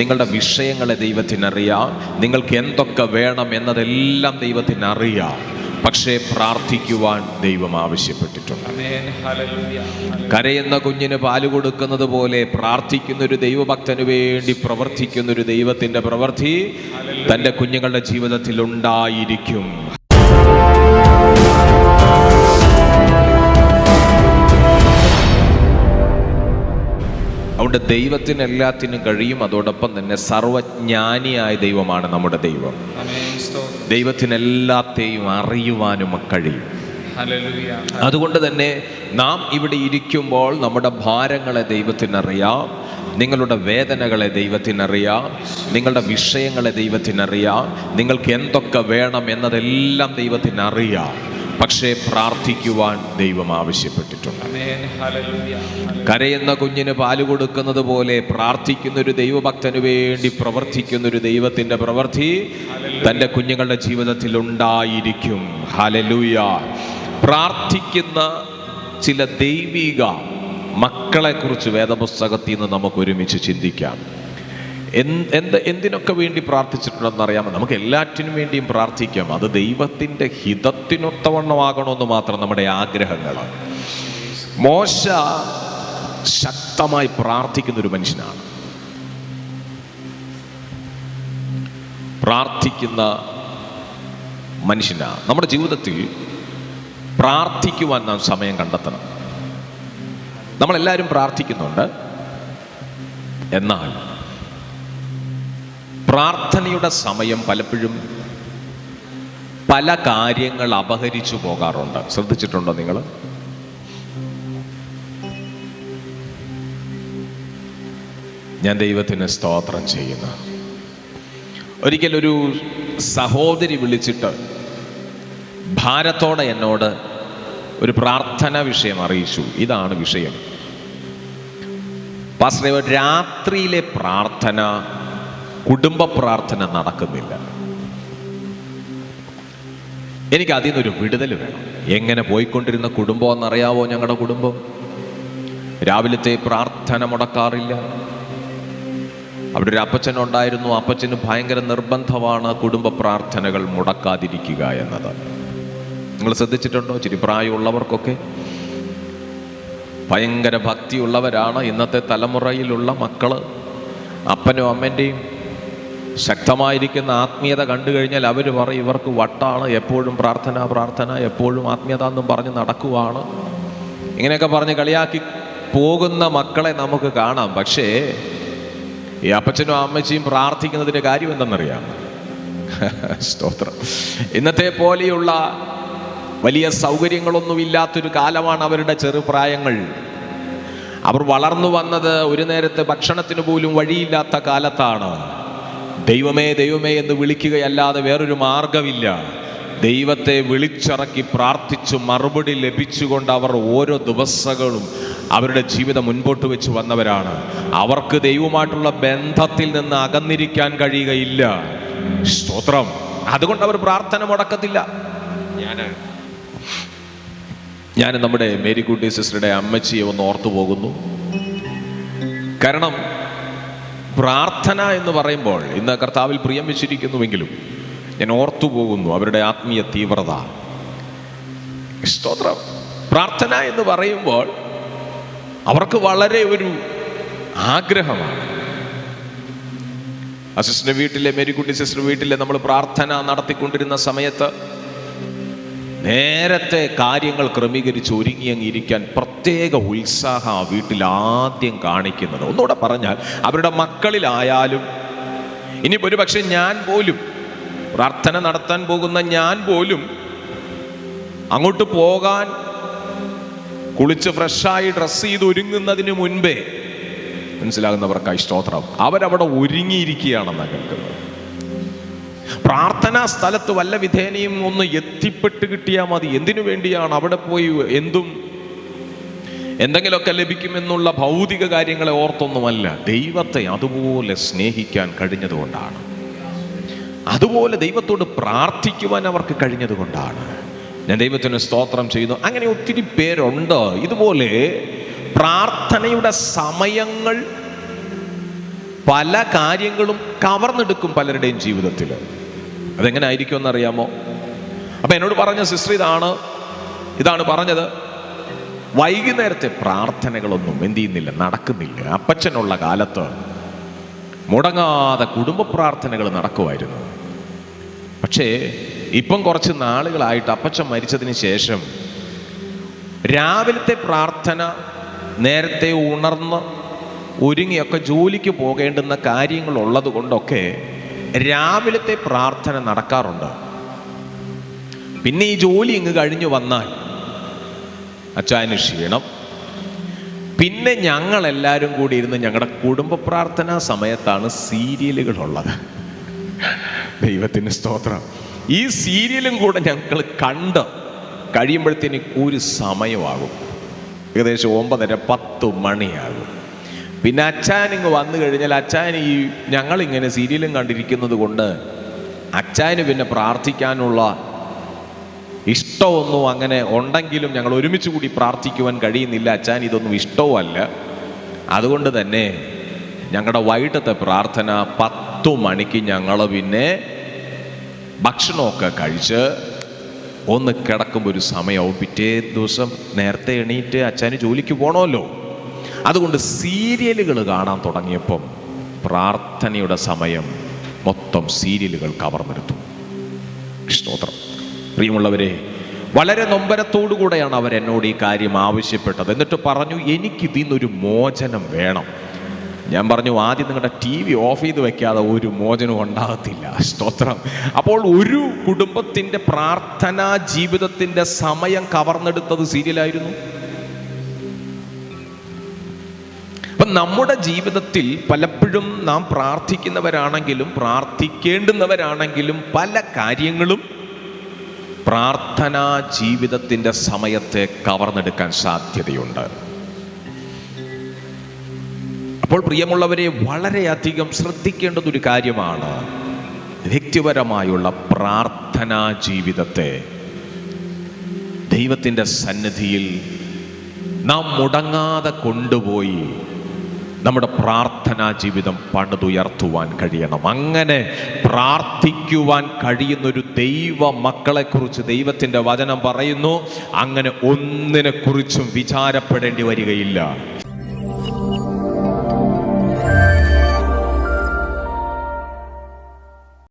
നിങ്ങളുടെ വിഷയങ്ങളെ ദൈവത്തിനറിയാം. നിങ്ങൾക്ക് എന്തൊക്കെ വേണം എന്നതെല്ലാം ദൈവത്തിനറിയാം. പക്ഷേ പ്രാർത്ഥിക്കുവാൻ ദൈവം ആവശ്യപ്പെട്ടിട്ടുണ്ട്. കരയുന്ന കുഞ്ഞിന് പാല് കൊടുക്കുന്നത് പോലെ പ്രാർത്ഥിക്കുന്ന ഒരു ദൈവഭക്തന് വേണ്ടി പ്രവർത്തിക്കുന്ന ഒരു ദൈവത്തിന്റെ പ്രവൃത്തി തൻ്റെ കുഞ്ഞുങ്ങളുടെ ജീവിതത്തിൽ ഉണ്ടായിരിക്കും. അതുകൊണ്ട് ദൈവത്തിന് എല്ലാത്തിനും കഴിയും. അതോടൊപ്പം തന്നെ സർവജ്ഞാനിയായ ദൈവമാണ് നമ്മുടെ ദൈവം. ദൈവത്തിന് എല്ലാത്തെയും അറിയുവാനും കഴിയും. അതുകൊണ്ട് തന്നെ നാം ഇവിടെ ഇരിക്കുമ്പോൾ നമ്മുടെ ഭാരങ്ങളെ ദൈവത്തിനറിയാം, നിങ്ങളുടെ വേദനകളെ ദൈവത്തിനറിയാം, നിങ്ങളുടെ വിഷയങ്ങളെ ദൈവത്തിനറിയാം, നിങ്ങൾക്ക് എന്തൊക്കെ വേണം എന്നതെല്ലാം ദൈവത്തിനറിയാം. പക്ഷേ പ്രാർത്ഥിക്കുവാൻ ദൈവം ആവശ്യപ്പെട്ടിട്ടുണ്ട്. കരയുന്ന കുഞ്ഞിന് പാല് കൊടുക്കുന്നത് പോലെ പ്രാർത്ഥിക്കുന്ന ഒരു ദൈവഭക്തന് വേണ്ടി പ്രവർത്തിക്കുന്ന ഒരു ദൈവത്തിന്റെ പ്രവൃത്തി തൻ്റെ കുഞ്ഞുങ്ങളുടെ ജീവിതത്തിൽ ഉണ്ടായിരിക്കും. ഹല്ലേലൂയ. പ്രാർത്ഥിക്കുന്ന ചില ദൈവിക മക്കളെ കുറിച്ച് വേദപുസ്തകത്തിൽ നിന്ന് നമുക്ക് ഒരുമിച്ച് ചിന്തിക്കാം. എന്തിനൊക്കെ വേണ്ടി പ്രാർത്ഥിച്ചിട്ടുണ്ടെന്നറിയാമോ? നമുക്ക് എല്ലാറ്റിനും വേണ്ടിയും പ്രാർത്ഥിക്കാം. അത് ദൈവത്തിൻ്റെ ഹിതത്തിനൊത്തവണ്ണമാകണമെന്ന് മാത്രം നമ്മുടെ ആഗ്രഹങ്ങൾ. മോശ ശക്തമായി പ്രാർത്ഥിക്കുന്ന ഒരു മനുഷ്യനാണ്. പ്രാർത്ഥിക്കുന്ന മനുഷ്യനാണ്. നമ്മുടെ ജീവിതത്തിൽ പ്രാർത്ഥിക്കുവാൻ നാം സമയം കണ്ടെത്തണം. നമ്മളെല്ലാവരും പ്രാർത്ഥിക്കുന്നുണ്ട്. എന്നാൽ പ്രാർത്ഥനയുടെ സമയം പലപ്പോഴും പല കാര്യങ്ങൾ അപഹരിച്ചു പോകാറുണ്ട്. ശ്രദ്ധിച്ചിട്ടുണ്ടോ നിങ്ങൾ? ഞാൻ ദൈവത്തിന് സ്തോത്രം ചെയ്യുന്നു. ഒരിക്കലൊരു സഹോദരി വിളിച്ചിട്ട് ഭാരത്തോടെ എന്നോട് ഒരു പ്രാർത്ഥന വിഷയം അറിയിച്ചു. ഇതാണ് വിഷയം. പാസ്റ്ററെ, രാത്രിയിലെ പ്രാർത്ഥന, കുടുംബ പ്രാർത്ഥന നടക്കുന്നില്ല. എനിക്ക് അതിൽ നിന്നൊരു വിടുതൽ വേണം. എങ്ങനെ പോയിക്കൊണ്ടിരുന്ന കുടുംബം എന്നറിയാവോ? ഞങ്ങളുടെ കുടുംബം രാവിലത്തെ പ്രാർത്ഥന മുടക്കാറില്ല. അവിടെ ഒരു അപ്പച്ചനുണ്ടായിരുന്നു. അപ്പച്ചന് ഭയങ്കര നിർബന്ധമാണ് കുടുംബ പ്രാർത്ഥനകൾ മുടക്കാതിരിക്കുക എന്നത്. നിങ്ങൾ ശ്രദ്ധിച്ചിട്ടുണ്ടോ? ഇച്ചിരി പ്രായമുള്ളവർക്കൊക്കെ ഭയങ്കര ഭക്തിയുള്ളവരാണ്. ഇന്നത്തെ തലമുറയിലുള്ള മക്കള് അപ്പനും അമ്മൻ്റെയും ശക്തമായിരിക്കുന്ന ആത്മീയത കണ്ടു കഴിഞ്ഞാൽ അവർ പറയും ഇവർക്ക് വട്ടാണ്, എപ്പോഴും പ്രാർത്ഥന പ്രാർത്ഥന, എപ്പോഴും ആത്മീയത എന്നും പറഞ്ഞ് നടക്കുവാണ്. ഇങ്ങനെയൊക്കെ പറഞ്ഞ് കളിയാക്കി പോകുന്ന മക്കളെ നമുക്ക് കാണാം. പക്ഷേ ഈ അപ്പച്ചനും അമ്മച്ചിയും പ്രാർത്ഥിക്കുന്നതിൻ്റെ കാര്യം എന്തെന്നറിയാം? സ്തോത്രം. ഇന്നത്തെ പോലെയുള്ള വലിയ സൗകര്യങ്ങളൊന്നുമില്ലാത്തൊരു കാലമാണ് അവരുടെ ചെറുപ്രായങ്ങൾ. അവർ വളർന്നു വന്നത് ഒരു നേരത്തെ ഭക്ഷണത്തിന് പോലും വഴിയില്ലാത്ത കാലത്താണ്. ദൈവമേ ദൈവമേ എന്ന് വിളിക്കുകയല്ലാതെ വേറൊരു മാർഗമില്ല. ദൈവത്തെ വിളിച്ചിറക്കി പ്രാർത്ഥിച്ചു മറുപടി ലഭിച്ചുകൊണ്ട് അവർ ഓരോ ദിവസങ്ങളും അവരുടെ ജീവിതം മുൻപോട്ട് വെച്ച് വന്നവരാണ്. അവർക്ക് ദൈവമായിട്ടുള്ള ബന്ധത്തിൽ നിന്ന് അകന്നിരിക്കാൻ കഴിയുകയില്ല. സ്തോത്രം. അതുകൊണ്ട് അവർ പ്രാർത്ഥന മുടക്കത്തില്ല. ഞാൻ നമ്മുടെ മേരിക്കുട്ടി സിസ്റ്ററുടെ അമ്മച്ചിയെ ഒന്ന് ഓർത്തു പോകുന്നു. കാരണം പ്രാർത്ഥന എന്ന് പറയുമ്പോൾ ഇന്ന് കർത്താവിൽ പ്രിയം വെച്ചിരിക്കുന്നുവെങ്കിലും ഞാൻ ഓർത്തു പോകുന്നു അവരുടെ ആത്മീയ തീവ്രത. സ്തോത്രം. പ്രാർത്ഥന എന്ന് പറയുമ്പോൾ അവർക്ക് വളരെ ഒരു ആഗ്രഹമാണ്. ആ സിസ്റ്ററിന്റെ വീട്ടിലെ, മേരിക്കുട്ടി സിസ്റ്റർ വീട്ടിലെ നമ്മൾ പ്രാർത്ഥന നടത്തിക്കൊണ്ടിരുന്ന സമയത്ത് നേരത്തെ കാര്യങ്ങൾ ക്രമീകരിച്ച് ഒരുങ്ങിയങ്ങിരിക്കാൻ പ്രത്യേക ഉത്സാഹം ആ വീട്ടിൽ ആദ്യം കാണിക്കുന്നത്. ഒന്നുകൂടെ പറഞ്ഞാൽ അവരുടെ മക്കളിലായാലും ഇനി ഒരു പക്ഷെ ഞാൻ പോലും പ്രാർത്ഥന നടത്താൻ പോകുന്ന ഞാൻ പോലും അങ്ങോട്ട് പോകാൻ കുളിച്ച് ഫ്രഷായി ഡ്രസ്സ് ചെയ്ത് ഒരുങ്ങുന്നതിന് മുൻപേ, മനസ്സിലാകുന്നവർക്കായി സ്തോത്രം, അവരവിടെ ഒരുങ്ങിയിരിക്കുകയാണെന്നാണ് കേൾക്കുന്നത്. പ്രാർത്ഥനാ സ്ഥലത്ത് വല്ല വിധേനയും ഒന്ന് എത്തിപ്പെട്ട് കിട്ടിയാൽ മതി. എന്തിനു വേണ്ടിയാണ്? അവിടെ പോയി എന്തെങ്കിലുമൊക്കെ ലഭിക്കുമെന്നുള്ള ഭൗതിക കാര്യങ്ങളെ ഓർത്തൊന്നുമല്ല, ദൈവത്തെ അതുപോലെ സ്നേഹിക്കാൻ കഴിഞ്ഞതുകൊണ്ടാണ്. അതുപോലെ ദൈവത്തോട് പ്രാർത്ഥിക്കുവാൻ അവർക്ക് കഴിഞ്ഞതുകൊണ്ടാണ്. ഞാൻ ദൈവത്തിന് സ്തോത്രം ചെയ്യുന്നു. അങ്ങനെ ഒത്തിരി പേരുണ്ട് ഇതുപോലെ പ്രാർത്ഥനയുടെ സമയങ്ങൾ പല കാര്യങ്ങളും കവർന്നെടുക്കും പലരുടെയും ജീവിതത്തിൽ. അതെങ്ങനെ ആയിരിക്കുമെന്ന് അറിയാമോ? അപ്പം എന്നോട് പറഞ്ഞ സിസ്റ്റർ ഇതാണ് പറഞ്ഞത്. വൈകുന്നേരത്തെ പ്രാർത്ഥനകളൊന്നും എന്ത് ചെയ്യുന്നില്ല, നടക്കുന്നില്ല. അപ്പച്ചനുള്ള കാലത്ത് മുടങ്ങാതെ കുടുംബ പ്രാർത്ഥനകൾ നടക്കുമായിരുന്നു. പക്ഷേ ഇപ്പം കുറച്ച് നാളുകളായിട്ട് അപ്പച്ചൻ മരിച്ചതിന് ശേഷം രാവിലത്തെ പ്രാർത്ഥന, നേരത്തെ ഉണർന്ന് ഒരുങ്ങിയൊക്കെ ജോലിക്ക് പോകേണ്ടുന്ന കാര്യങ്ങളുള്ളത് കൊണ്ടൊക്കെ രാവിലത്തെ പ്രാർത്ഥന നടക്കാറുണ്ട്. പിന്നെ ഈ ജോലി ഇങ്ങ് കഴിഞ്ഞു വന്നാൽ അച്ചായന് ക്ഷീണം. പിന്നെ ഞങ്ങളെല്ലാവരും കൂടി ഇരുന്ന് ഞങ്ങളുടെ കുടുംബ പ്രാർത്ഥനാ സമയത്താണ് സീരിയലുകളുള്ളത്. ദൈവത്തിന് സ്തോത്രം. ഈ സീരിയലും കൂടെ ഞങ്ങൾ കണ്ട് കഴിയുമ്പോഴത്തേന് ഒരു സമയമാകും, ഏകദേശം 9:30-10 മണിയാകും. പിന്നെ അച്ചായനിങ്ങ് വന്നു കഴിഞ്ഞാൽ അച്ചായന് ഞങ്ങളിങ്ങനെ സീരിയലും കണ്ടിരിക്കുന്നത് കൊണ്ട് അച്ചായന് പിന്നെ പ്രാർത്ഥിക്കാനുള്ള ഇഷ്ടമൊന്നും അങ്ങനെ ഉണ്ടെങ്കിലും ഞങ്ങൾ ഒരുമിച്ച് കൂടി പ്രാർത്ഥിക്കുവാൻ കഴിയുന്നില്ല. അച്ചായൻ ഇതൊന്നും ഇഷ്ടവുമല്ല. അതുകൊണ്ട് തന്നെ ഞങ്ങളുടെ വൈകിട്ടത്തെ പ്രാർത്ഥന 10 മണിക്ക് ഞങ്ങൾ പിന്നെ ഭക്ഷണമൊക്കെ കഴിച്ച് ഒന്ന് കിടക്കുമ്പോൾ ഒരു സമയവും. പിറ്റേ ദിവസം നേരത്തെ എണീറ്റ് അച്ചായന് ജോലിക്ക് പോകണമല്ലോ. അതുകൊണ്ട് സീരിയലുകൾ കാണാൻ തുടങ്ങിയപ്പം പ്രാർത്ഥനയുടെ സമയം മൊത്തം സീരിയലുകൾ കവർന്നെടുത്തു. സ്തോത്രം. പ്രിയമുള്ളവരെ, വളരെ നൊമ്പരത്തോടു കൂടെയാണ് അവരെന്നോട് ഈ കാര്യം ആവശ്യപ്പെട്ടത്. എന്നിട്ട് പറഞ്ഞു, എനിക്കിതിൽ നിന്നൊരു മോചനം വേണം. ഞാൻ പറഞ്ഞു, ആദ്യം നിങ്ങളുടെ TV ഓഫ് ചെയ്ത് വെക്കാതെ ഒരു മോചനവും ഉണ്ടാകത്തില്ല. സ്തോത്രം. അപ്പോൾ ഒരു കുടുംബത്തിൻ്റെ പ്രാർത്ഥനാ ജീവിതത്തിൻ്റെ സമയം കവർന്നെടുത്തത് സീരിയലായിരുന്നു. അപ്പം നമ്മുടെ ജീവിതത്തിൽ പലപ്പോഴും നാം പ്രാർത്ഥിക്കുന്നവരാണെങ്കിലും പ്രാർത്ഥിക്കേണ്ടുന്നവരാണെങ്കിലും പല കാര്യങ്ങളും പ്രാർത്ഥനാ ജീവിതത്തിൻ്റെ സമയത്തെ കവർന്നെടുക്കാൻ സാധ്യതയുണ്ട്. അപ്പോൾ പ്രിയമുള്ളവരെ, വളരെയധികം ശ്രദ്ധിക്കേണ്ടതൊരു കാര്യമാണ് വ്യക്തിപരമായുള്ള പ്രാർത്ഥനാ ജീവിതത്തെ ദൈവത്തിൻ്റെ സന്നിധിയിൽ നാം മുടങ്ങാതെ കൊണ്ടുപോയി നമ്മുടെ പ്രാർത്ഥനാ ജീവിതം പണിതുയർത്തുവാൻ കഴിയണം. അങ്ങനെ പ്രാർത്ഥിക്കുവാൻ കഴിയുന്നൊരു ദൈവ മക്കളെക്കുറിച്ച് ദൈവത്തിൻ്റെ വചനം പറയുന്നു, അങ്ങനെ ഒന്നിനെക്കുറിച്ചും വിചാരപ്പെടേണ്ടി വരികയില്ല.